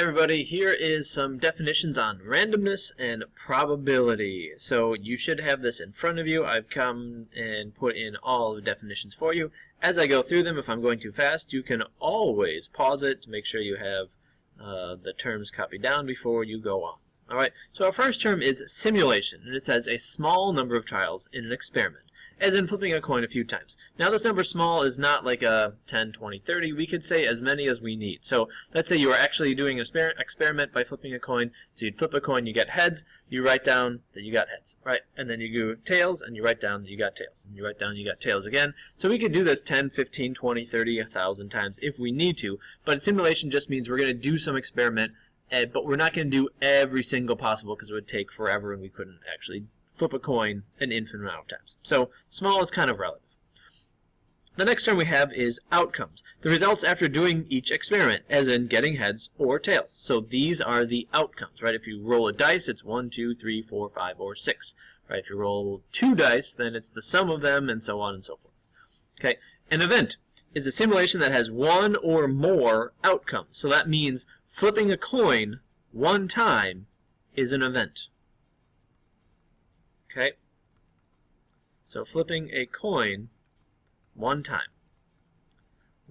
everybody, here is some definitions on randomness and probability. So you should have this in front of you. I've come and put in all the definitions for you. As I go through them, if I'm going too fast, you can always pause it to make sure you have the terms copied down before you go on. Alright, so our first term is simulation, and it says a small number of trials in an experiment, as in flipping a coin a few times. Now this number small is not like a 10, 20, 30. We could say as many as we need. So let's say you were actually doing an experiment by flipping a coin. So you'd flip a coin, you get heads, you write down that you got heads, right? And then you do tails, and you write down that you got tails. And you write down you got tails again. So we could do this 10, 15, 20, 30, 1,000 times if we need to. But simulation just means we're going to do some experiment, but we're not going to do every single possible because it would take forever and we couldn't actually flip a coin an infinite amount of times. So small is kind of relative. The next term we have is outcomes. The results after doing each experiment, as in getting heads or tails. So these are the outcomes, right? If you roll a dice, it's 1, 2, 3, 4, 5, or 6. Right? If you roll 2 dice, then it's the sum of them, and so on and so forth. Okay. An event is a simulation that has one or more outcomes. So that means flipping a coin one time is an event. Okay, so flipping a coin one time.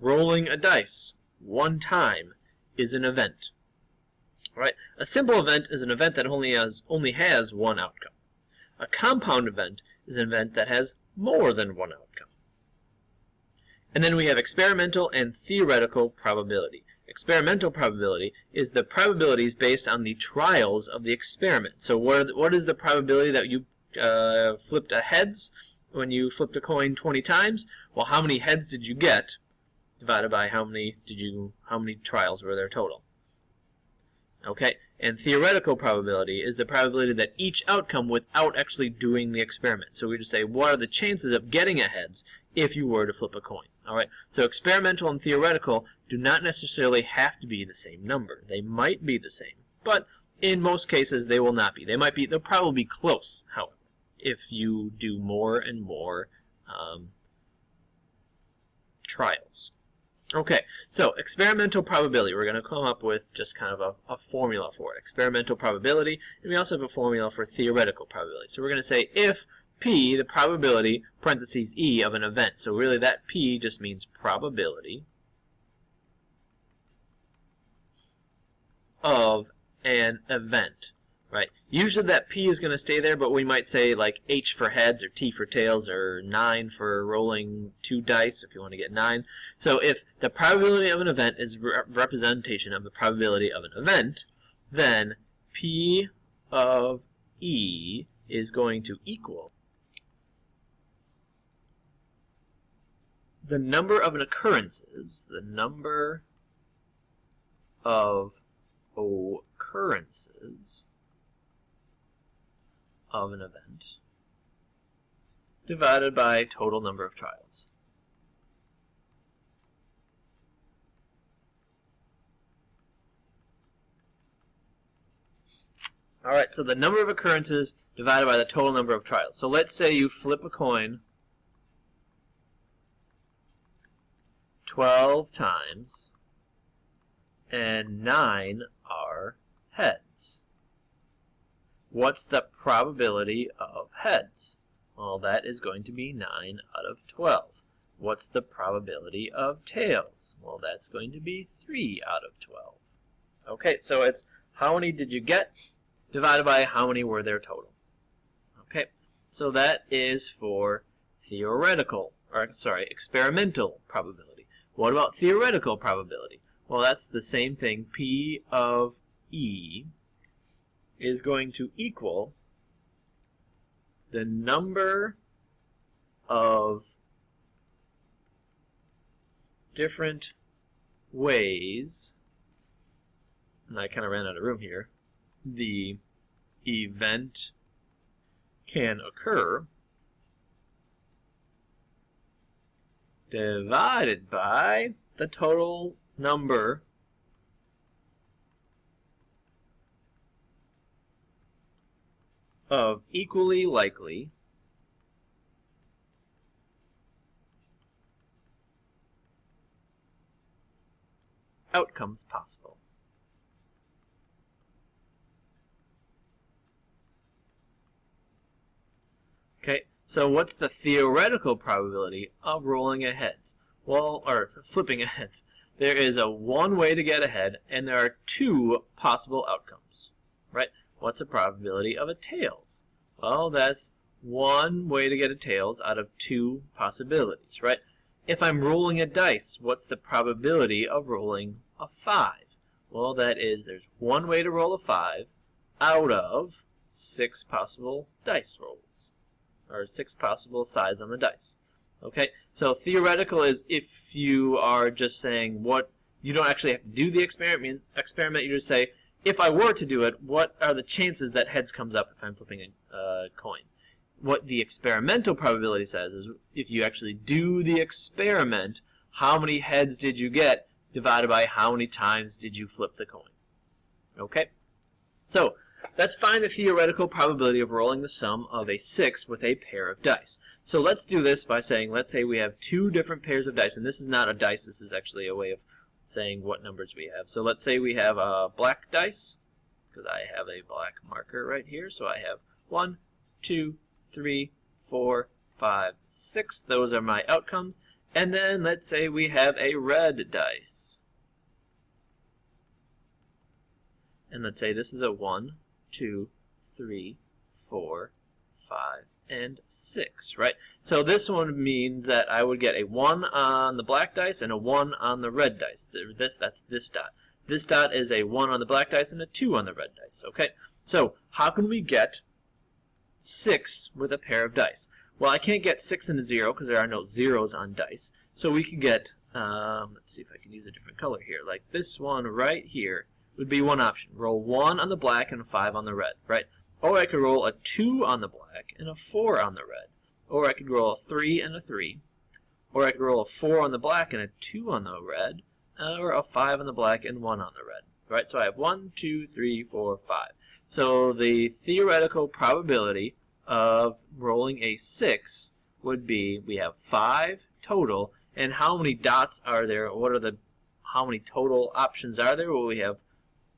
Rolling a dice one time is an event. All right, a simple event is an event that only has one outcome. A compound event is an event that has more than one outcome. And then we have experimental and theoretical probability. Experimental probability is the probabilities based on the trials of the experiment. So what is the probability that you flipped a heads when you flipped a coin 20 times? Well, how many heads did you get divided by how many trials were there total? Okay, and theoretical probability is the probability that each outcome without actually doing the experiment. So we just say, what are the chances of getting a heads if you were to flip a coin? All right, so experimental and theoretical do not necessarily have to be the same number. They might be the same, but in most cases they will not be. They'll probably be close, however, if you do more and more trials. Okay, so experimental probability. We're going to come up with just kind of a formula for it. Experimental probability, and we also have a formula for theoretical probability. So we're going to say if P, the probability, parentheses E, of an event. So really that P just means probability of an event. Right? Usually that P is going to stay there, but we might say like H for heads or T for tails or 9 for rolling 2 dice if you want to get 9. So if the probability of an event is representation of the probability of an event, then P of E is going to equal the number of occurrences, of an event divided by total number of trials. Alright, so the number of occurrences divided by the total number of trials. So let's say you flip a coin 12 times and 9 are heads. What's the probability of heads? Well, that is going to be 9 out of 12. What's the probability of tails? Well, that's going to be 3 out of 12. Okay, so it's how many did you get divided by how many were there total. Okay, so that is for experimental probability. What about theoretical probability? Well, that's the same thing. P of E is going to equal the number of different ways, and I kind of ran out of room here, the event can occur divided by the total number of equally likely outcomes possible. So what's the theoretical probability of rolling a heads? Well, or flipping a heads. There is a one way to get ahead, and there are two possible outcomes, right? What's the probability of a tails? Well, that's one way to get a tails out of two possibilities, right? If I'm rolling a dice, what's the probability of rolling a 5? Well, that is, there's one way to roll a 5 out of 6 possible dice rolls, or 6 possible sides on the dice. Okay, so theoretical is if you are just saying what, you don't actually have to do the experiment, you just say, if I were to do it, what are the chances that heads comes up if I'm flipping a coin? What the experimental probability says is if you actually do the experiment, how many heads did you get divided by how many times did you flip the coin. Okay? So, let's find the theoretical probability of rolling the sum of a 6 with a pair of dice. So let's do this by saying, let's say we have two different pairs of dice, and this is not a dice, this is actually a way of saying what numbers we have. So let's say we have a black dice, because I have a black marker right here, so I have 1, 2, 3, 4, 5, 6. Those are my outcomes. And then let's say we have a red dice. And let's say this is a 1, 2, 3, 4, 5, and 6, right? So this one would mean that I would get a 1 on the black dice and a 1 on the red dice. That's this dot. This dot is a 1 on the black dice and a 2 on the red dice. Okay, so how can we get 6 with a pair of dice? Well, I can't get 6 and a 0 because there are no zeros on dice. So we can get, let's see if I can use a different color here. Like this one right here would be one option. Roll 1 on the black and a 5 on the red, right? Or I could roll a 2 on the black and a 4 on the red. Or I could roll a 3 and a 3. Or I could roll a 4 on the black and a 2 on the red. Or a 5 on the black and 1 on the red, right? So I have 1, 2, 3, 4, 5. So the theoretical probability of rolling a 6 would be, we have 5 total, and how many dots are there? What are how many total options are there? Well, we have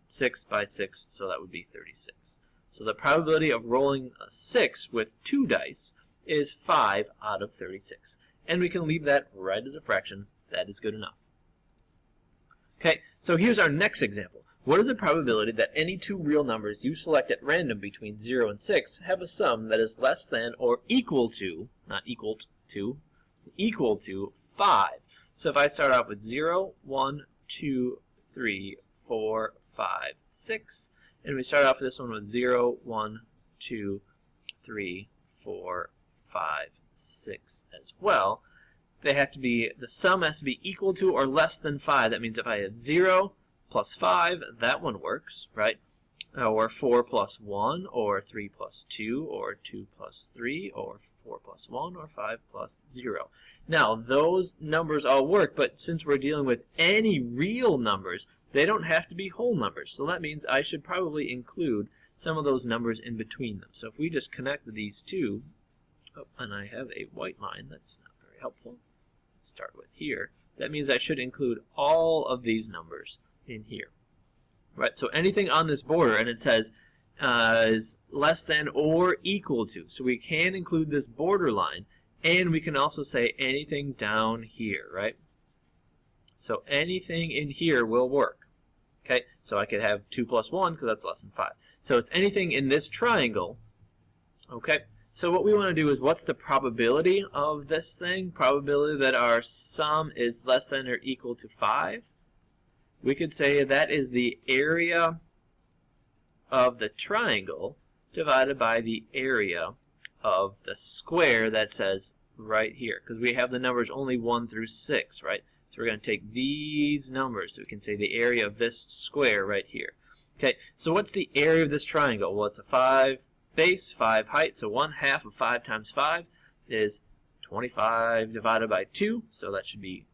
6 by 6, so that would be 36. So the probability of rolling a 6 with 2 dice is 5 out of 36. And we can leave that right as a fraction. That is good enough. Okay, so here's our next example. What is the probability that any two real numbers you select at random between 0 and 6 have a sum that is less than or equal to, not equal to, equal to 5? So if I start off with 0, 1, 2, 3, 4, 5, 6, and we start off with this one with 0, 1, 2, 3, 4, 5, 6 as well, they have to be, the sum has to be equal to or less than 5. That means if I have 0 plus 5, that one works, right? Or 4 plus 1, or 3 plus 2, or 2 plus 3, or 4 plus 1, or 5 plus 0. Now, those numbers all work, but since we're dealing with any real numbers, they don't have to be whole numbers. So that means I should probably include some of those numbers in between them. So if we just connect these two, and I have a white line, that's not very helpful. Let's start with here. That means I should include all of these numbers in here. Right, so anything on this border, and it says is less than or equal to. So we can include this border line, and we can also say anything down here, right? So anything in here will work. Okay, so I could have 2 plus 1 because that's less than 5. So it's anything in this triangle. Okay, so what we want to do is, what's the probability of this thing? Probability that our sum is less than or equal to 5. We could say that is the area of the triangle divided by the area of the square that says right here, because we have the numbers only 1 through 6, right? So we're going to take these numbers, so we can say the area of this square right here. Okay, so what's the area of this triangle? Well, it's a 5 base, 5 height, so 1/2 of 5 times 5 is 25 divided by 2, so that should be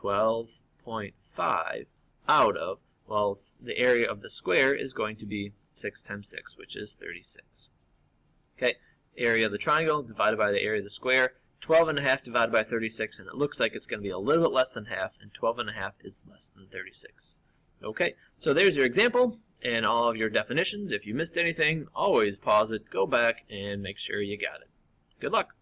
12.5 out of, well, the area of the square is going to be 6 times 6, which is 36. Okay, area of the triangle divided by the area of the square, 12.5 divided by 36, and it looks like it's going to be a little bit less than half, and 12.5 is less than 36. Okay, so there's your example and all of your definitions. If you missed anything, always pause it, go back, and make sure you got it. Good luck!